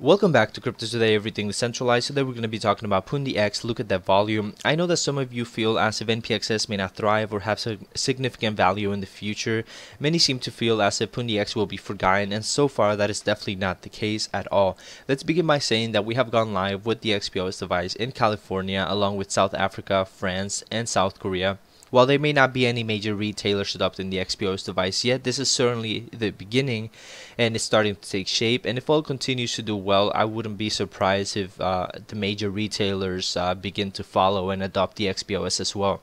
Welcome back to Crypto Today, everything decentralized. Today we're going to be talking about Pundix. Look at that volume. I know that some of you feel as if NPXS may not thrive or have significant value in the future. Many seem to feel as if Pundix will be forgotten, and so far that is definitely not the case at all. Let's begin by saying that we have gone live with the xpos device in California, along with South Africa, France, and South Korea. While there may not be any major retailers adopting the xpos device yet, this is certainly the beginning and it's starting to take shape. And if all continues to do well, I wouldn't be surprised if the major retailers begin to follow and adopt the xpos as well.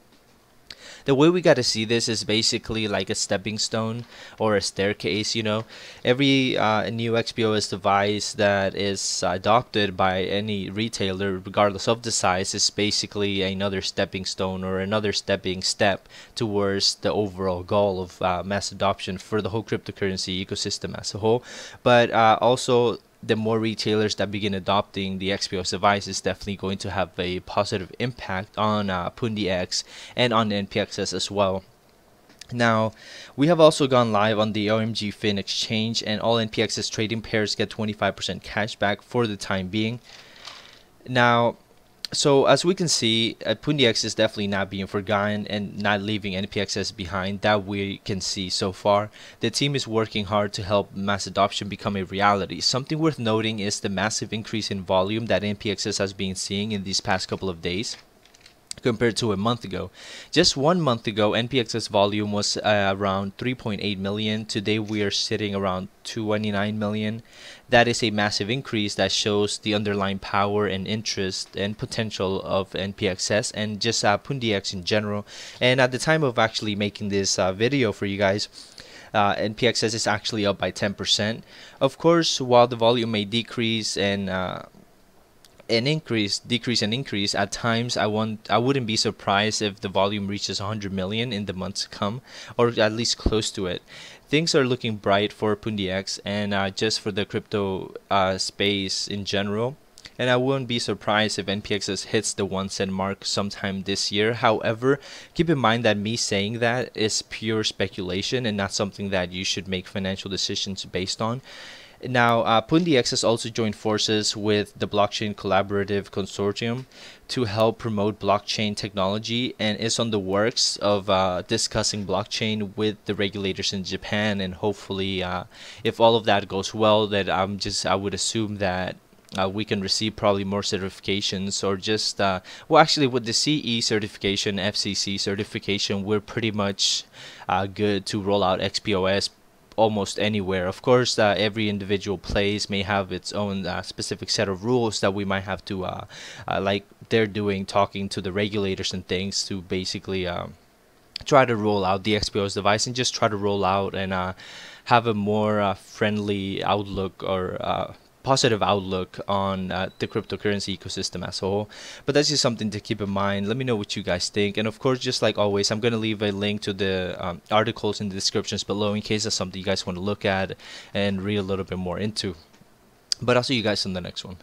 The way we got to see this is basically like a stepping stone or a staircase. Every new xpos device that is adopted by any retailer, regardless of the size, is basically another stepping stone or another stepping step towards the overall goal of mass adoption for the whole cryptocurrency ecosystem as a whole. But also, the more retailers that begin adopting the xpos device is definitely going to have a positive impact on Pundix and on NPXS as well. Now, we have also gone live on the OMG Fin exchange, and all NPXS trading pairs get 25% cashback for the time being. Now, so as we can see, Pundix is definitely not being forgotten and not leaving NPXS behind. That we can see so far. The team is working hard to help mass adoption become a reality. Something worth noting is the massive increase in volume that NPXS has been seeing in these past couple of days compared to a month ago. Just 1 month ago, NPXS volume was around 3.8 million. Today we are sitting around 29 million. That is a massive increase that shows the underlying power and interest and potential of NPXS and just Pundix in general. And at the time of actually making this video for you guys, NPXS is actually up by 10%. Of course, while the volume may decrease and decrease and increase at times, I wouldn't be surprised if the volume reaches 100 million in the months to come, or at least close to it. Things are looking bright for Pundix and just for the crypto space in general. And I wouldn't be surprised if NPXS hits the 1 cent mark sometime this year. However, keep in mind that me saying that is pure speculation and not something that you should make financial decisions based on. Now, Pundix has also joined forces with the Blockchain Collaborative Consortium to help promote blockchain technology and is on the works of discussing blockchain with the regulators in Japan. And hopefully, if all of that goes well, that I would assume that we can receive probably more certifications, or just well, actually with the CE certification, FCC certification, we're pretty much good to roll out xpos almost anywhere. Of course, every individual place may have its own specific set of rules that we might have to like they're doing, talking to the regulators and things to basically try to roll out the xpos device and just try to roll out and have a more friendly outlook or positive outlook on the cryptocurrency ecosystem as a whole. But that's just something to keep in mind. Let me know what you guys think, and of course, just like always, I'm going to leave a link to the articles in the descriptions below in case that's something you guys want to look at and read a little bit more into. But I'll see you guys in the next one.